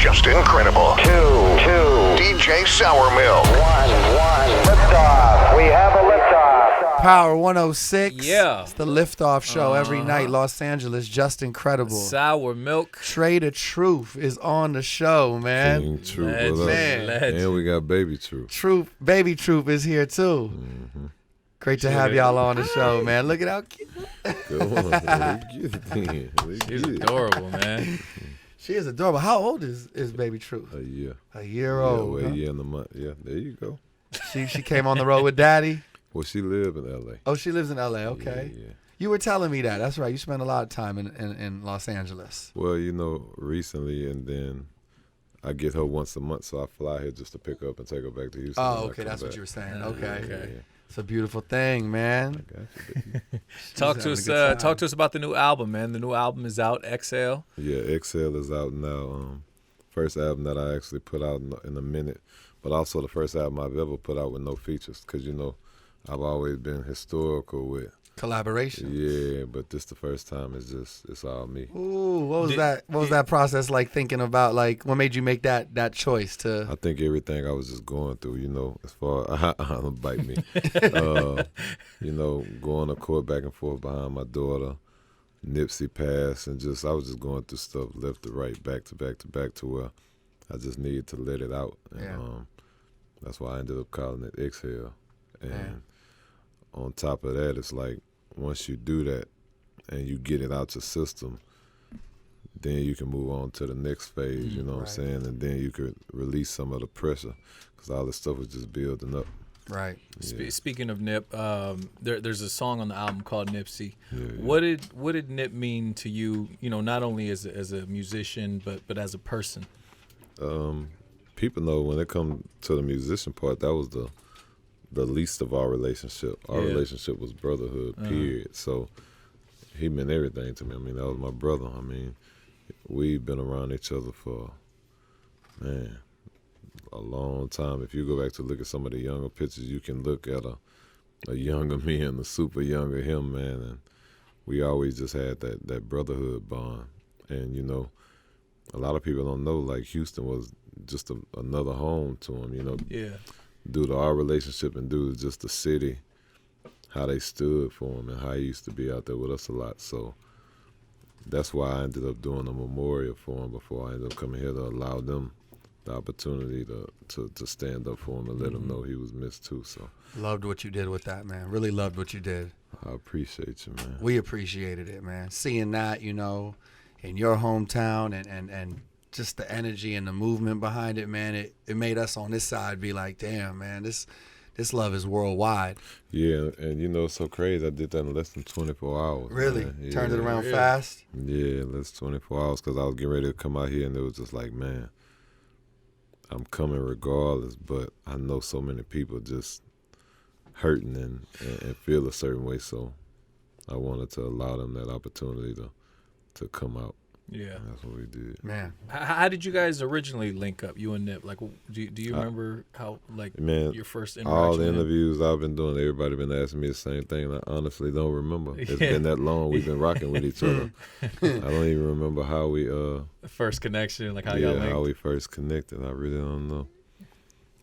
just incredible. Two. DJ Sour Milk. One. Liftoff. We have a liftoff. Power 106. Yeah. It's the Liftoff show every night. Los Angeles, just incredible. Sour Milk. Trae Tha Truth is on the show, man. King Truth, Legend. what up? Man. And we got Baby Truth. Baby Truth is here too. Great to have y'all on the show, man. Look at how cute. Go on, man. We get it then. We She's get it. adorable, man. She is adorable. How old is Baby Truth? A year. A year Yeah, old. well, huh? a year and a month. Yeah, there you go. She came on the road with Daddy. Well, she live in L.A. Oh, she lives in L.A. Okay. Yeah. You were telling me that. That's right. You spent a lot of time in Los Angeles. Well, recently, and then I get her once a month, so I fly here just to pick her up and take her back to Houston. Oh, when I okay. come That's what back. you were saying. Yeah, Okay. Yeah. It's a beautiful thing, man. I got you, baby. Talk to having a us. good time. Talk to us about the new album, man. The new album is out. Exhale. Yeah, Exhale is out now. First album that I actually put out in a minute, but also the first album I've ever put out with no features, because I've always been historical with. Collaboration. Yeah, but this the first time it's all me. Ooh, what was that process like? Thinking about what made you make that choice to? I think everything I was just going through, as far don't bite me, going to court back and forth behind my daughter, Nipsey passed, and I was just going through stuff left to right, back to back to back, to where I just needed to let it out, and that's why I ended up calling it Exhale. And on top of that, it's like once you do that and you get it out your system, then you can move on to the next phase, you know what I'm saying? And then you could release some of the pressure, because all this stuff was just building up. Right. Yeah. Speaking of Nip, there's a song on the album called Nipsey. Yeah. What did Nip mean to you? Not only as a musician, but as a person. People know when it comes to the musician part, that was the least of our relationship. Our relationship was brotherhood, period. So he meant everything to me. I mean, that was my brother. I mean, we've been around each other for, a long time. If you go back to look at some of the younger pictures, you can look at a younger me and a super younger him, man. And we always just had that brotherhood bond. And, a lot of people don't know, Houston was just another home to him, Yeah. due to our relationship and due to just the city, how they stood for him and how he used to be out there with us a lot. So that's why I ended up doing a memorial for him before I ended up coming here, to allow them the opportunity to stand up for him and let him know he was missed too. So Loved what you did with that, man. Really loved what you did. I appreciate you, man. We appreciated it, man. Seeing that, in your hometown and just the energy and the movement behind it, man, it made us on this side be like, damn, man, this love is worldwide. Yeah, and it's so crazy. I did that in less than 24 hours. Really? Man. Yeah. Turned it around fast? Yeah, less than 24 hours, because I was getting ready to come out here, and it was just like, man, I'm coming regardless, but I know so many people just hurting and feel a certain way, so I wanted to allow them that opportunity to come out. Yeah. That's what we did. Man. How did you guys originally link up, you and Nip? Do you remember how Man, your first interaction? all the with him? interviews I've been doing, everybody been asking me the same thing, and I honestly don't remember. It's been that long we've been rocking with each other. I don't even remember how we First connection, how y'all linked. how we first connected. I really don't know.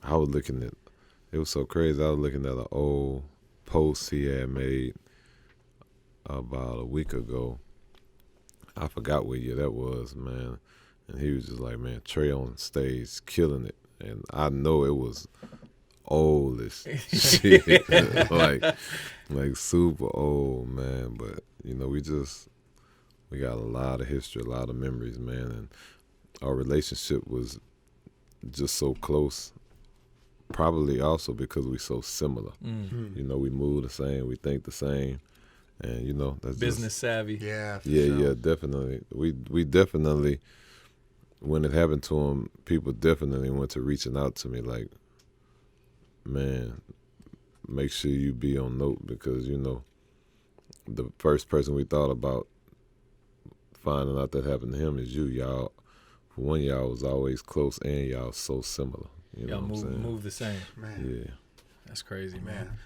I was looking at, it was so crazy. I was looking at an old post he had made about a week ago. I forgot what year that was, man. And he was just like, man, Trae on stage killing it. And I know it was old as shit. like super old, man. But, we got a lot of history, a lot of memories, man. And our relationship was just so close. Probably also because we so similar. Mm-hmm. We move the same, we think the same. And that's Business savvy. Yeah. For yeah, sure. yeah, definitely. We definitely, when it happened to him, people definitely went to reaching out to me like, man, make sure you be on note, because the first person we thought about finding out that happened to him is you. Y'all, for one, y'all was always close, and y'all so similar. Y'all move the same. Man. Yeah. That's crazy, man.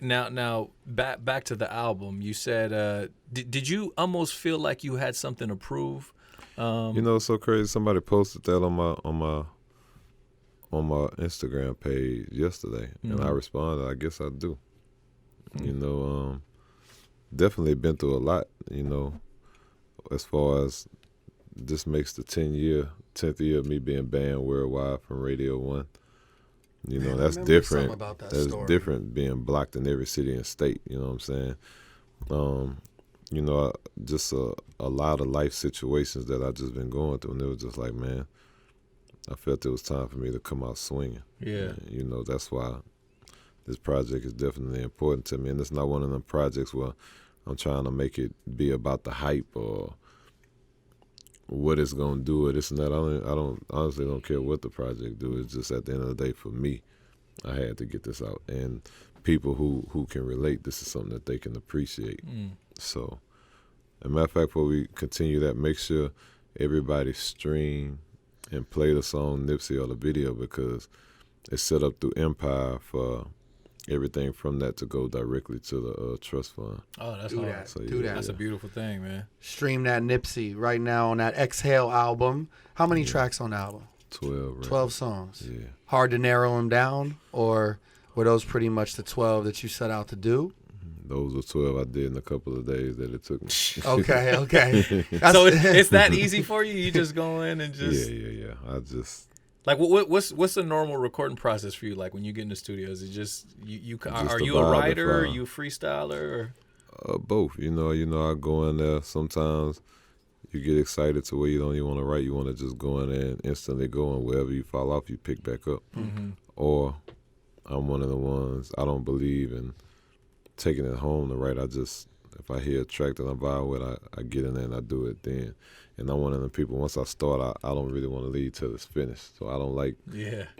Now back to the album. You said, did you almost feel like you had something to prove You know, it's so crazy. Somebody posted that on my Instagram page yesterday, and I responded, I guess I do. You know, definitely been through a lot, you know, as far as this makes the 10th year of me being banned worldwide from Radio 1. You know, that's different. That's different being blocked in every city and state, you know what I'm saying? You know, just a lot of life situations that I just been going through, and it was just like, man, I felt it was time for me to come out swinging. Yeah. And, you know, that's why this project is definitely important to me, and it's not one of them projects where I'm trying to make it be about the hype or what it's gonna do or this and that. I don't honestly don't care what the project do. It's just at the end of the day, for me, I had to get this out, and people who can relate, this is something that they can appreciate. So, as a matter of fact, before we continue that, make sure everybody stream and play the song Nipsey or the video, because it's set up through Empire for everything from that to go directly to the trust fund. Oh, that's Do hard. that. So, Do that. That's a beautiful thing, man. Stream that Nipsey right now on that Exhale album. How many tracks on the album? 12, right? 12 songs. Yeah. Hard to narrow them down, or were those pretty much the 12 that you set out to do? Those were 12 I did in a couple of days that it took me. Okay. So it's that easy for you? You just go in and just Yeah. I just like what's the normal recording process for you? Like when you get in the studio, is it just you are the you a vibe, writer? Or are if I- you a freestyler? Or? both. You know, I go in there. Sometimes you get excited to where you don't even want to write. You want to just go in there and instantly go, and wherever you fall off, you pick back up. Or I'm one of the ones, I don't believe in taking it home to write. I just, if I hear a track that I'm vibing with, I get in there and I do it then. And I'm one of the people, once I start, I don't really want to leave till it's finished. So I don't like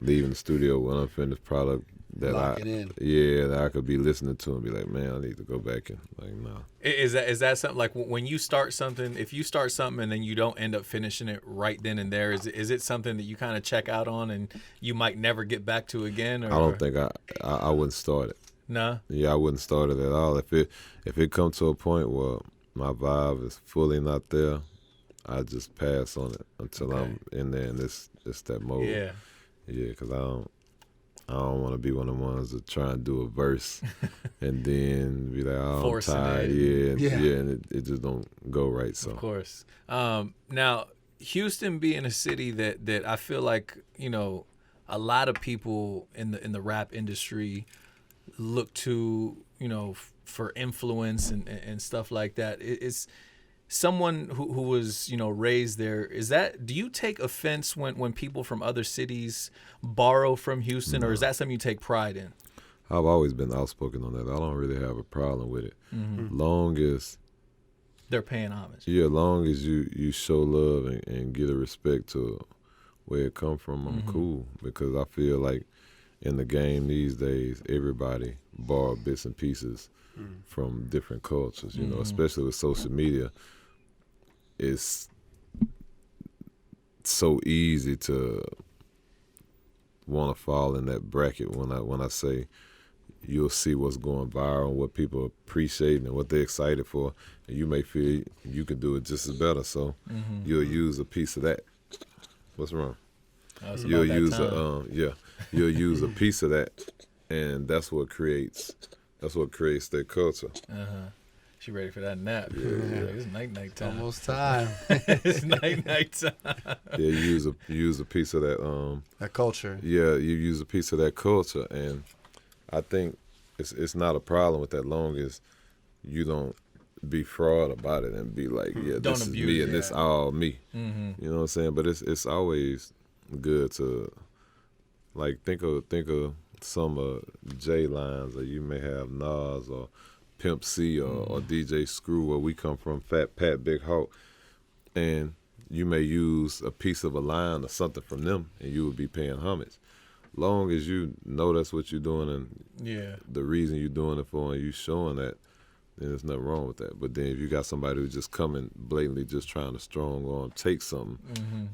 leaving the studio with unfinished product that Lock it in. that I could be listening to and be like, man, I need to go back and like, nah. Is that something like when you start something? If you start something and then you don't end up finishing it right then and there, is it something that you kind of check out on and you might never get back to again? Or? I don't think I wouldn't start it. No. Yeah, I wouldn't start it at all. If it come to a point where my vibe is fully not there, I just pass on it until I'm in there and it's that mode. Yeah. Yeah, because I don't want to be one of the ones that try and do a verse and then be like, oh, Forcing I'm tired. it. And it just don't go right. So Of course. Now, Houston being a city that I feel like, you know, a lot of people in the rap industry look to, you know, for influence and stuff like that. It's someone who was, you know, raised there. Do you take offense when people from other cities borrow from Houston, or is that something you take pride in? I've always been outspoken on that. I don't really have a problem with it. Long as they're paying homage. Yeah, long as you show love and get a respect to where it come from, I'm cool. Because I feel like in the game these days, everybody borrow bits and pieces from different cultures, you know, especially with social media. It's so easy to want to fall in that bracket when I say you'll see what's going viral, what people appreciate and what they're excited for, and you may feel you can do it just as better, so you'll use a piece of that. What's wrong? You'll use you'll use a piece of that, and that's what creates their culture. She ready for that nap. Yeah. It's night time. Almost time. It's night time. Yeah, you use a piece of that That culture. Yeah, you use a piece of that culture, and I think it's not a problem with that, long as you don't be fraud about it and be like, yeah, Don't this is abuse me it. and this all me. You know what I'm saying? But it's always good to like think of some J lines, or you may have Nas or Pimp C or DJ Screw, where we come from, Fat Pat, Big Hawk, and you may use a piece of a line or something from them, and you would be paying homage. Long as you know that's what you're doing and the reason you're doing it for, and you showing that, then there's nothing wrong with that. But then if you got somebody who's just coming blatantly just trying to strong arm take something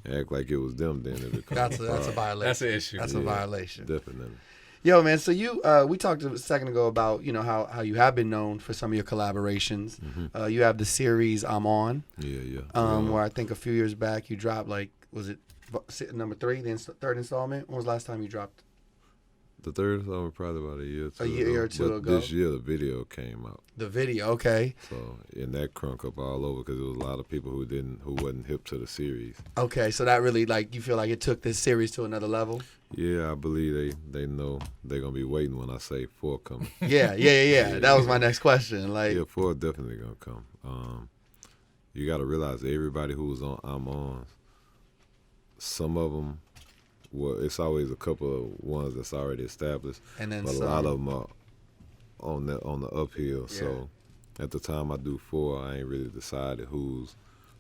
and act like it was them, then it becomes That's a violation. That's an issue. That's a violation. Definitely. Yo, man. So we talked a second ago about how you have been known for some of your collaborations. You have the series I'm On. Yeah. Where I think a few years back you dropped was it number 3, the third installment? When was the last time you dropped? The third installment probably about a year or two but ago. This year the video came out. The video, okay. So and that crunk up all over because there was a lot of people who wasn't hip to the series. Okay, so that really you feel like it took this series to another level. Yeah, I believe they know they're gonna be waiting when I say 4 coming. Yeah. That was my next question. Yeah, 4 definitely gonna come. You got to realize everybody who was on I'm On, some of them, it's always a couple of ones that's already established, and then but a lot of them are on the uphill. Yeah. So at the time I do 4, I ain't really decided who's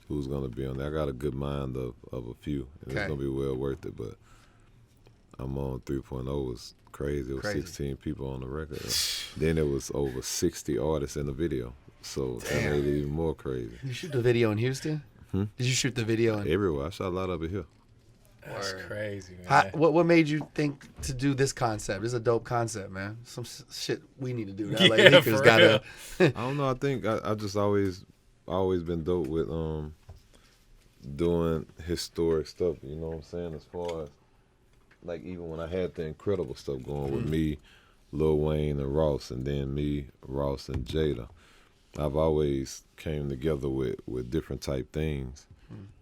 gonna be on there. I got a good mind of a few, and it's gonna be well worth it. But I'm On 3.0 was crazy. It was 16 people on the record. Then it was over 60 artists in the video. So that made it even more crazy. Did you shoot the video in Houston? Did you shoot the video in Everywhere. I shot a lot of it here. That's crazy, man. What made you think to do this concept? This is a dope concept, man. Some shit we need to do. Yeah, LA Lakers for gotta. I don't know. I think I just always been dope with doing historic stuff. You know what I'm saying? As far as like even when I had the incredible stuff going with me, Lil Wayne and Ross, and then me, Ross and Jada. I've always came together with different type things,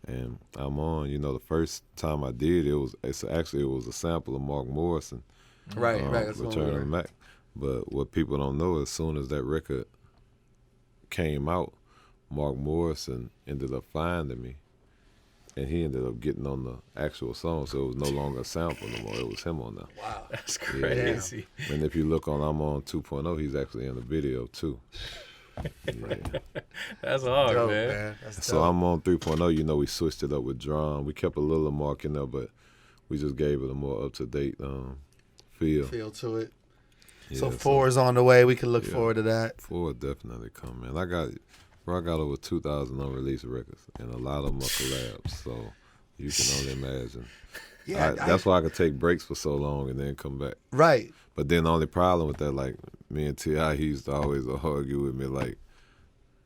and I'm On. The first time I did it was a sample of Mark Morrison, Right. That's Return of the Mac. But what people don't know, as soon as that record came out, Mark Morrison ended up finding me, and he ended up getting on the actual song, so it was no longer a sample no more. It was him on there. Wow. That's crazy. Yeah. And if you look on I'm On 2.0, he's actually in the video too. Yeah. That's hard, Dope, man. That's So dope. I'm On 3.0, we switched it up with drum. We kept a little of Mark in there, but we just gave it a more up-to-date feel. To it. Yeah, So 4 is on the way. We can look forward to that. 4 definitely come, man. I got over 2,000 unreleased records, and a lot of them are collabs, so you can only imagine. Yeah, That's why I could take breaks for so long and then come back. right. But then the only problem with that, like me and T.I., he used to always argue with me, like,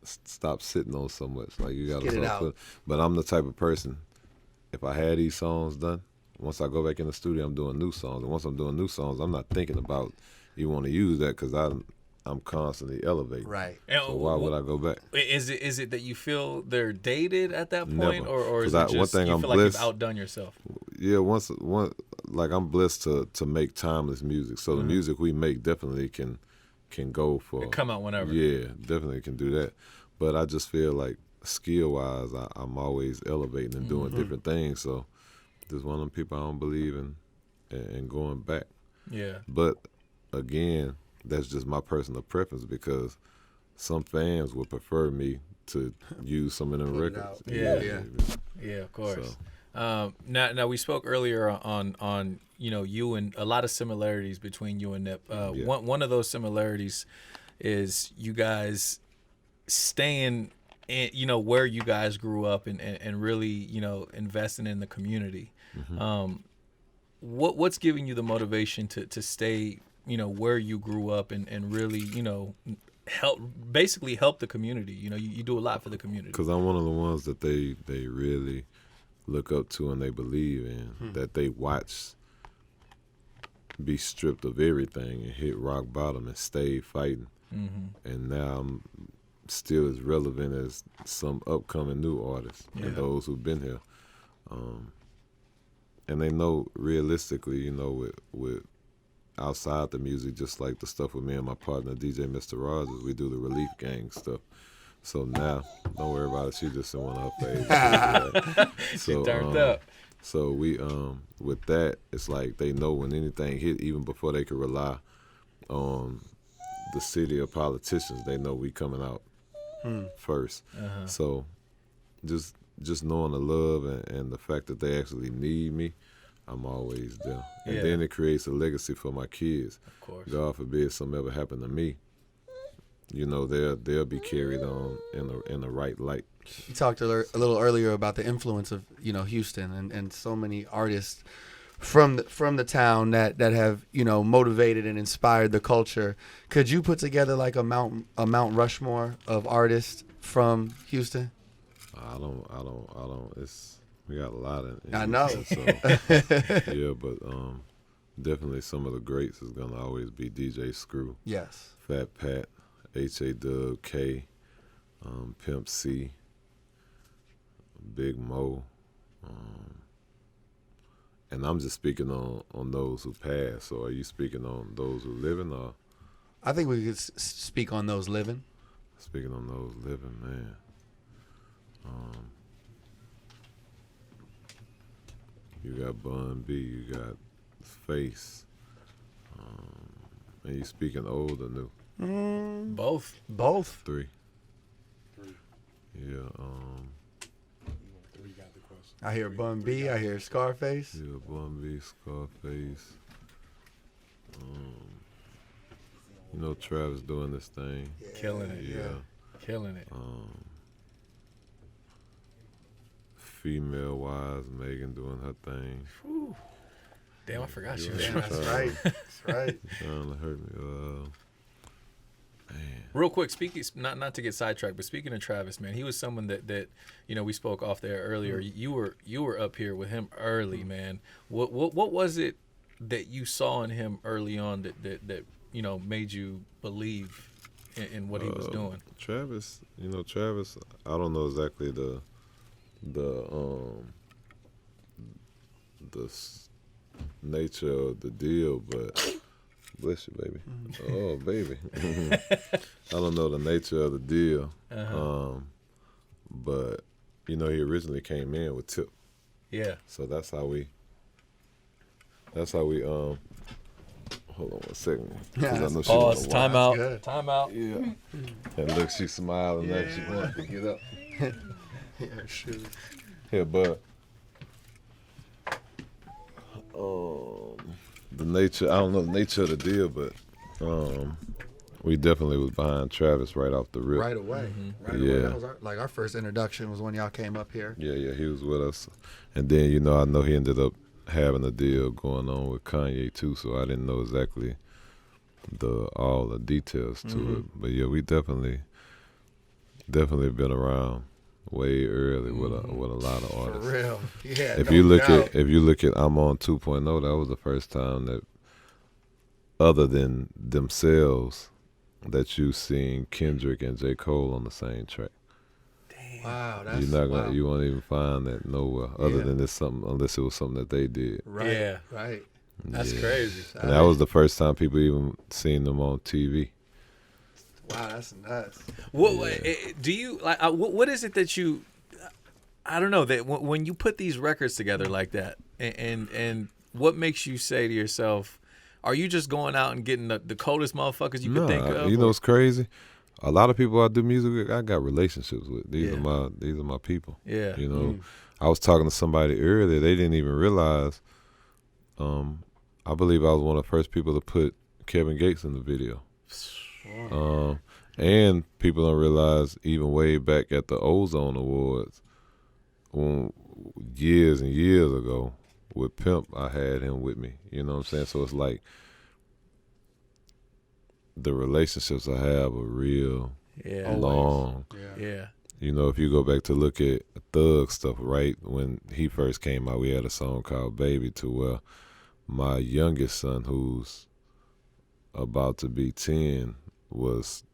stop sitting on so much. Like, you got Get it to out. But I'm the type of person, if I had these songs done, once I go back in the studio, I'm doing new songs. And once I'm doing new songs, I'm not thinking about you want to use that because I'm constantly elevating. Right. So why would I go back? Is it that you feel they're dated at that point, Never. or is 'Cause it just one thing you I'm feel like you've blessed- outdone yourself? Yeah, like I'm blessed to make timeless music. So the music we make definitely can go for It come out whenever. Yeah, definitely can do that. But I just feel like skill wise, I'm always elevating and doing different things. So just one of them people I don't believe in going back. Yeah. But again, that's just my personal preference because some fans would prefer me to use some of them Put it records. out. Yeah. Yeah, of course. Now we spoke earlier on you and a lot of similarities between you and Nip. One of those similarities is you guys staying in, where you guys grew up and really investing in the community. What's giving you the motivation to stay where you grew up and really help the community? You do a lot for the community. Because I'm one of the ones that they really look up to and they believe in, that they watch be stripped of everything and hit rock bottom and stay fighting. And now I'm still as relevant as some upcoming new artists and those who've been here. And they know realistically, with outside the music, just like the stuff with me and my partner DJ Mr. Rogers, we do the Relief Gang stuff. So now, don't worry about it. She just in one of her faves. She turned up. So we, with that, it's like they know when anything hit, even before they could rely on the city or politicians, they know we coming out first. So just knowing the love and the fact that they actually need me, I'm always there. And then it creates a legacy for my kids. Of course. God forbid something ever happen to me, they'll be carried on in the right light. You talked a little earlier about the influence of Houston and so many artists from the town that have, you know, motivated and inspired the culture. Could you put together like a Mount Rushmore of artists from Houston? I don't. We got a lot in I know. Houston, so, yeah, but definitely some of the greats is gonna always be DJ Screw, Yes. Fat Pat, H.A. K, Pimp C, Big Mo, and I'm just speaking on those who passed. So are you speaking on those who living, or I think we could speak on those living. speaking on those living, man? You got Bun B, you got Face, and you speaking old or new? Both. Both. Three. Yeah, I hear Bun B. I hear Scarface. yeah, Bun B, Scarface. You know Travis doing this thing. Killing it. Yeah. Killing it. Female wise, Megan doing her thing. Damn, I forgot you. Yeah. That's right. That's right. Trying to hurt me. Real quick, speaking not to get sidetracked, but speaking of Travis, man, he was someone that you know we spoke off there earlier. You were up here with him early, man. What was it that you saw in him early on that you know made you believe in what he was doing? Travis, I don't know exactly the nature of the deal, but bless you, baby. Oh, baby. I don't know the nature of the deal, but you know he originally came in with Tip, Yeah. so that's how we. Hold on 1 second. 'Cause I know she Pause. wanna Time watch. out. Time out. Yeah. And look, she smiling like she wants to get up. Yeah, shoot. Yeah, but the nature, I don't know the nature of the deal, but we definitely was behind Travis right off the rip. Right away. Right away. Yeah. That was our first introduction was when y'all came up here. Yeah, he was with us. And then, I know he ended up having a deal going on with Kanye too, so I didn't know exactly all the details to it. But yeah, we definitely been around way early with a lot of For artists. real. Yeah. If no you look doubt. at I'm on 2.0, that was the first time that other than themselves that you seen Kendrick and J. Cole on the same track. Wow, that's You're not gonna wow. you won't even find that nowhere other Yeah. than this something, unless it was something that they did. Right. Yeah. Right. That's Yeah. crazy. And that was the first time people even seen them on TV. Wow, that's nuts. What do you like? What is it that you? I don't know that when you put these records together like that, and what makes you say to yourself, are you just going out and getting the coldest motherfuckers you could think of? You know what's crazy? A lot of people I do music with, I got relationships with. These Yeah. are my people. Yeah. You know, I was talking to somebody earlier. They didn't even realize. I believe I was one of the first people to put Kevin Gates in the video. And people don't realize even way back at the Ozone Awards, years and years ago, with Pimp, I had him with me. You know what I'm saying? So it's like the relationships I have are real Yeah. long. Yeah. You know, if you go back to look at Thug stuff, right? When he first came out, we had a song called Baby, to where my youngest son, who's about to be 10, was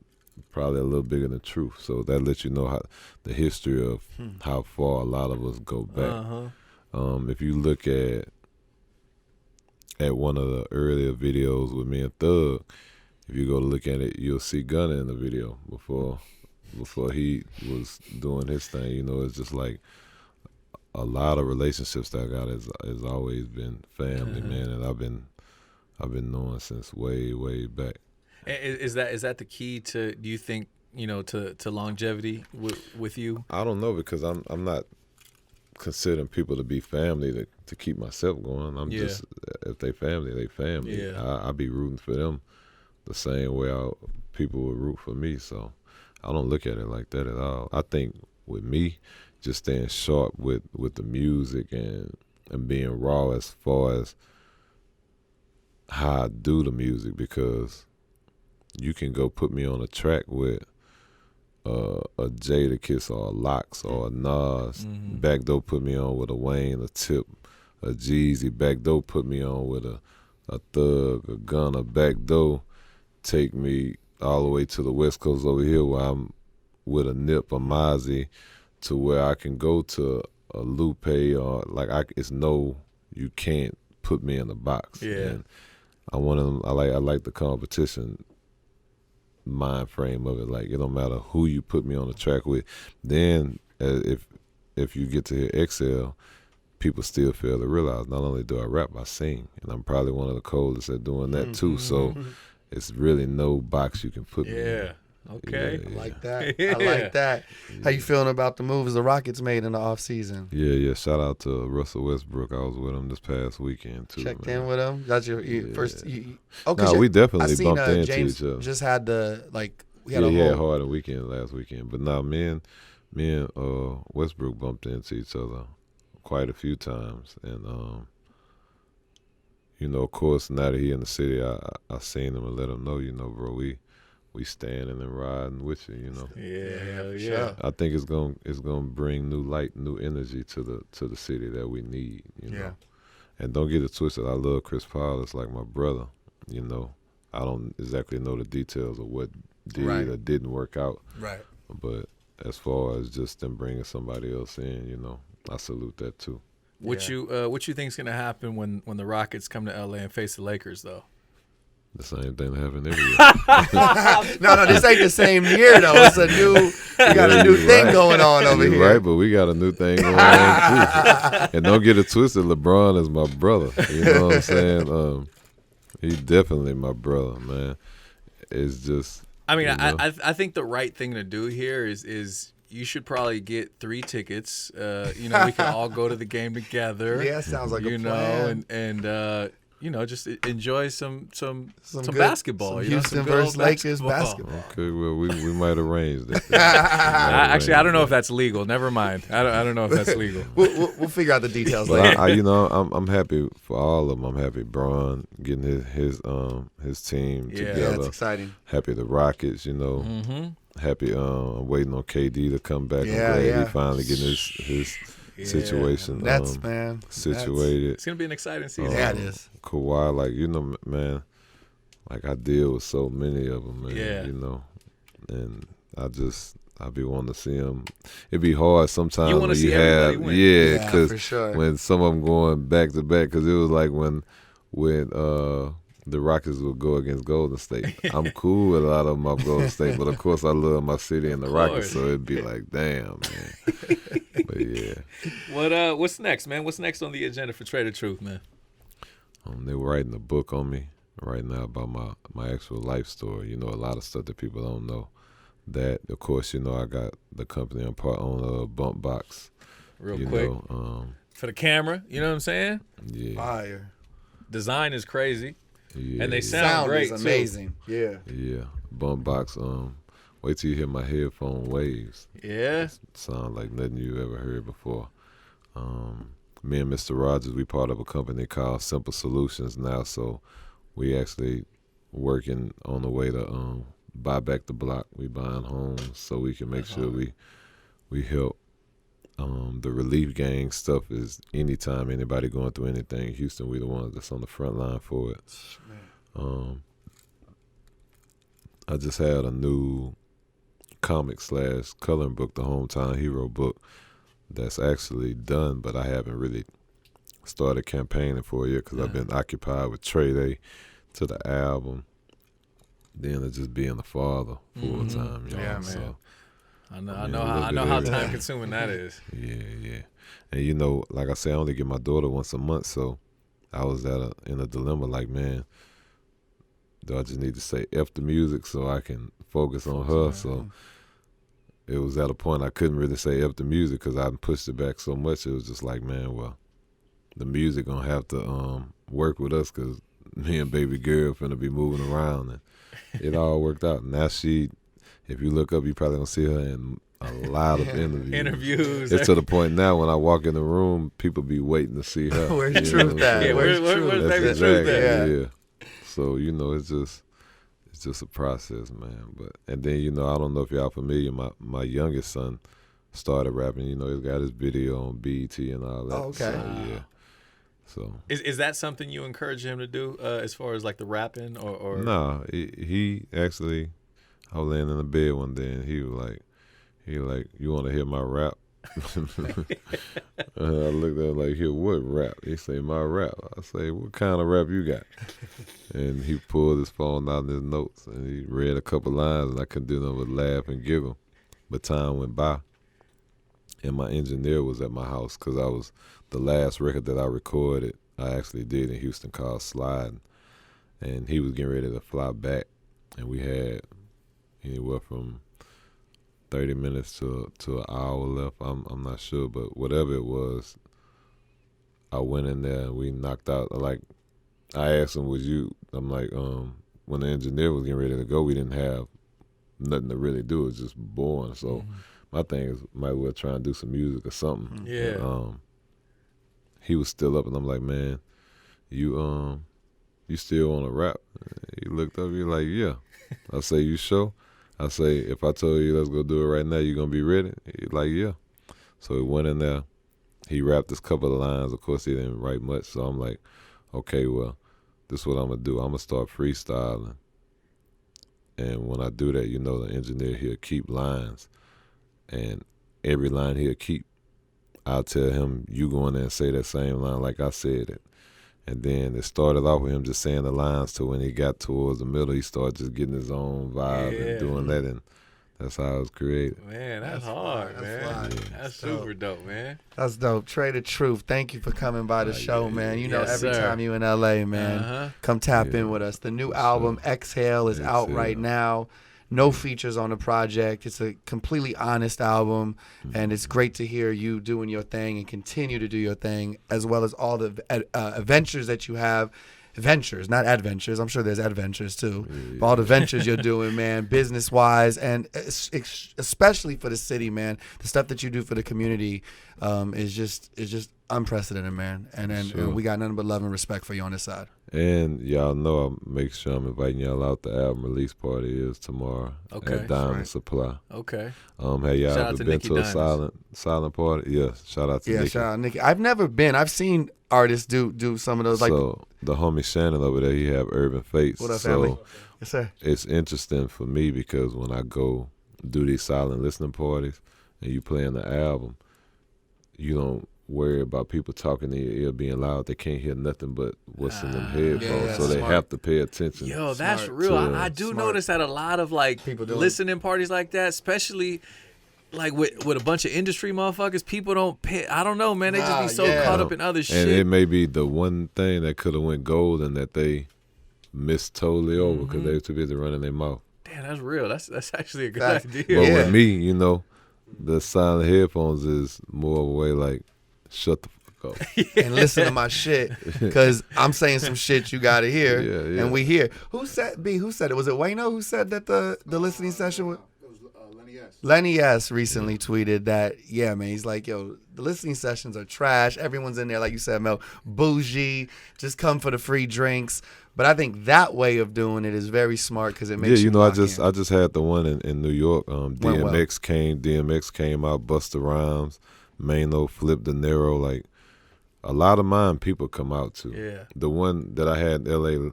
probably a little bigger than Truth. So that lets you know how the history of how far a lot of us go back. If you look at one of the earlier videos with me and Thug, if you go to look at it, you'll see Gunna in the video before he was doing his thing. You know, it's just like a lot of relationships that I got has always been family, man, and I've been knowing since way back. Is that the key to? Do you think to longevity with you? I don't know, because I'm not considering people to be family to keep myself going. I'm just, if they family, they family. Yeah. I be rooting for them the same way people would root for me. So I don't look at it like that at all. I think with me, just staying sharp with the music and and being raw as far as how I do the music, because you can go put me on a track with a Jada Kiss or a Lox or a Nas. Backdoor put me on with a Wayne, a Tip, a Jeezy. Backdoor put me on with a Thug, a Gunna. Backdoor take me all the way to the West Coast over here where I'm with a Nip, a Mozzie, to where I can go to a Lupe or it's no, you can't put me in a box. Yeah. And I like the competition mind frame of it. Like, it don't matter who you put me on the track with. Then if you get to hear XL, people still fail to realize not only do I rap, I sing, and I'm probably one of the coldest at doing that too. So it's really no box you can put me in. Yeah. Okay. I like that. I like that. How you feeling about the moves the Rockets made in the off season? Yeah. Shout out to Russell Westbrook. I was with him this past weekend too. Checked man. in with him. That's your first. We definitely I seen, bumped into James each other. just had the we had He had a whole. hard a weekend last weekend, but me and Westbrook bumped into each other quite a few times, and of course, now that he in the city, I seen him and let him know, bro, we standing and riding with you, Yeah, hell yeah. Sure. I think it's gonna bring new light, new energy to the city that we need, know. And don't get it twisted. I love Chris Paul. It's like my brother, I don't exactly know the details of what did or didn't work out. Right. But as far as just them bringing somebody else in, I salute that too. What you think's gonna happen when the Rockets come to LA and face the Lakers though? The same thing that happened every year. No, this ain't the same year though. It's we got a new thing right. going on over You're here. right, but we got a new thing going on too. And don't get it twisted, LeBron is my brother. You know what I'm saying? He's definitely my brother, man. It's just I mean, I think the right thing to do here is you should probably get 3 tickets. We can all go to the game together. Yeah, sounds like a plan. and just enjoy some good- basketball. some some Houston good old versus Lakers basketball. okay. Well, we might arrange that. Actually, I don't know if that's legal. Never mind. I don't know if that's legal. We'll figure out the details But later. I'm happy for all of them. I'm happy Braun getting his team Yeah, together. that's exciting. Happy the Rockets, Happy I'm waiting on KD to come back. Yeah, I'm glad yeah. he finally getting his situation Nets, man. situated. It's gonna be an exciting season. Yeah, it is. Kawhi, man, I deal with so many of them, man. Yeah. And I be wanting to see them. It'd be hard sometimes You wanna when see you everybody have, win. Yeah, because for sure. when some of them going back to back, because it was like when the Rockets would go against Golden State. I'm cool with a lot of them off Golden State, but of course I love my city and the Rockets, so it'd be like, damn, man. But yeah. What's next, man? What's next on the agenda for Trae Tha Truth, man? They were writing a book on me right now about my actual life story. A lot of stuff that people don't know. That, of course, I got the company I'm part on, Bump Box. Real quick. For the camera, you know what I'm saying? Yeah. Fire. Design is crazy. Yeah, And they yeah. sound great, is too. amazing. Yeah. Yeah. Bump Box, wait till you hear my headphone waves. Yeah. Sound like nothing you ever heard before. Me and Mr. Rogers, we part of a company called Simple Solutions now, so we actually working on the way to buy back the block. We buying homes so we can make sure we help. The relief gang stuff is anytime anybody going through anything. Houston, we the ones that's on the front line for it. I just had a new comic / coloring book, the Hometown Hero book, that's actually done, but I haven't really started campaigning for it yet because I've been occupied with Trae to the album, then it's just being a father full time. Yeah, man. So, I know how time consuming that is. Yeah. And like I say, I only get my daughter once a month, so I was in a dilemma like, man, do I just need to say F the music so I can focus on her? So it was at a point I couldn't really say F the music because I pushed it back so much. It was just like, man, well, the music gonna have to work with us because me and baby girl finna be moving around, and it all worked out. Now if you look up, you probably gonna see her in a lot of interviews. Interviews. It's to the point now when I walk in the room, people be waiting to see her. Where's You know Truth what I'm at? saying? Where's Truth? Baby That's Truth exactly, at? yeah. So, it's just a process, man. And then, I don't know if y'all familiar, my youngest son started rapping. He's got his video on BET and all that. Oh, okay. So, yeah. So Is that something you encourage him to do as far as like the rapping or? no, he actually, I was laying in the bed one day and he was like, you want to hear my rap? And I looked at him like, hear what rap? He say, my rap. I say, what kind of rap you got? And he pulled his phone out in his notes and he read a couple lines and I couldn't do nothing but laugh and giggle. But time went by and my engineer was at my house because I was the last record that I recorded. I actually did in Houston called Sliding. And he was getting ready to fly back and we had anywhere from 30 minutes to an hour left. I'm not sure, but whatever it was, I went in there and we knocked out. Like, I asked him, I'm like, when the engineer was getting ready to go, we didn't have nothing to really do. It was just boring. So my thing is, might as well try and do some music or something. Yeah. And, he was still up and I'm like, man, you still want to rap? He looked up, he like, yeah. I say, you sure? I say, if I told you let's go do it right now, you gonna be ready? He like, yeah. So he went in there. He rapped this couple of lines. Of course, he didn't write much. So I'm like, okay, well, this is what I'm gonna do. I'm gonna start freestyling. And when I do that, the engineer, he'll keep lines. And every line he'll keep, I'll tell him, you go in there and say that same line like I said it. And then it started off with him just saying the lines till when he got towards the middle, he started just getting his own vibe and doing that. And that's how it was created. Man, that's hard, man. That's super dope, man. That's dope. Trae Tha Truth, thank you for coming by the show, man. Yes, every sir. time you in LA, man, come tap in with us. The new album, Exhale, is out right now. No features on the project. It's a completely honest album, and it's great to hear you doing your thing and continue to do your thing, as well as all the adventures that you have. Ventures, not adventures. I'm sure there's adventures too. But all the ventures you're doing, man, business-wise, and especially for the city, man. The stuff that you do for the community is just unprecedented, man. And we got nothing but love and respect for you on this side. And y'all know I make sure I'm inviting y'all out. The album release party is tomorrow at Diamond Supply. Okay. Have y'all ever been to a silent party? Yeah, shout out to Nikki. Shout out Nikki. I've never been. I've seen artists do some of those. So the homie Shannon over there, he have Urban Fates. What up, family? Yes, sir. It's interesting for me because when I go do these silent listening parties and you playing the album, you don't worry about people talking in your ear being loud. They can't hear nothing but what's in them headphones, so they have to pay attention. Yo, that's real. I do notice that a lot of people listening parties like that, especially like with a bunch of industry motherfuckers, people don't pay. I don't know, man. They just be so caught up in other shit. And it may be the one thing that could have went gold and that they missed totally over because they were too busy running their mouth. Damn, that's real. That's actually a good idea. But with me, the silent headphones is more of a way like, shut the fuck up and listen to my shit, because I'm saying some shit you gotta hear, and we hear. Who said it? Was it Wayno who said that the listening session was? It was Lenny S. Lenny S. recently tweeted that, man, he's like, yo, the listening sessions are trash. Everyone's in there, like you said, Mel, bougie, just come for the free drinks. But I think that way of doing it is very smart because it makes you I just had the one in New York. DMX came out, Busta Rhymes, Mano, Flip De Niro, like a lot of mine people come out to. Yeah. The one that I had in LA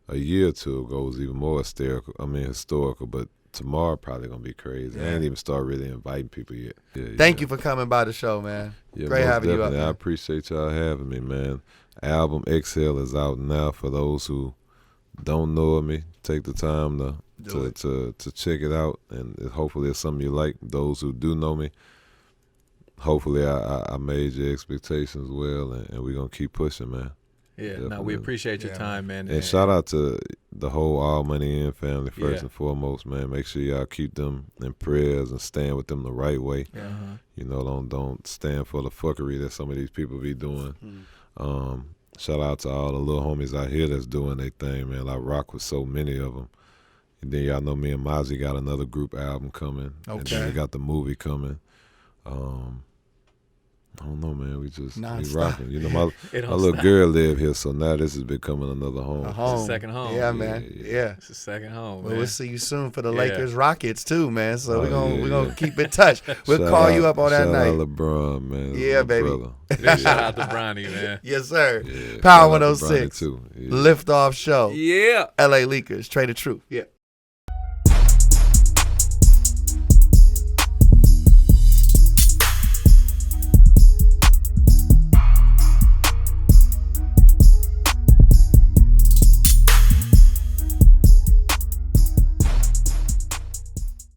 a year or two ago was even more historical, but tomorrow probably gonna be crazy. I ain't even started really inviting people yet. Thank you for coming by the show, man. Yeah, great having you up, man. I appreciate y'all having me, man. Album Exhale is out now. For those who don't know me, take the time to check it out, and hopefully it's something you like. Those who do know me, hopefully I made your expectations well, and we're going to keep pushing, man. Yeah, no, we appreciate your time, man. And shout out to the whole All Money In family first and foremost, man. Make sure y'all keep them in prayers and stand with them the right way. Don't stand for the fuckery that some of these people be doing. Shout out to all the little homies out here that's doing their thing, man. I rock with so many of them. And then y'all know me and Mozzie got another group album coming. And then we got the movie coming. I don't know, man. We rocking. You know, my little girl live here, so now this is becoming another home. A home. It's a second home. Yeah, man. Yeah. It's a second home. Well, man. we'll see you soon for the Yeah. Lakers Rockets too, man. So we're yeah. gonna keep in touch. We'll call you up on that shout night. Out LeBron, man. Yeah, My baby. brother. Yeah, shout out to Bronny, man. Yes, sir. Yeah, Power shout out to 106. Bronny, too. Yeah. Lift Off Show. Yeah. LA Leakers. Trae Tha Truth. Yeah.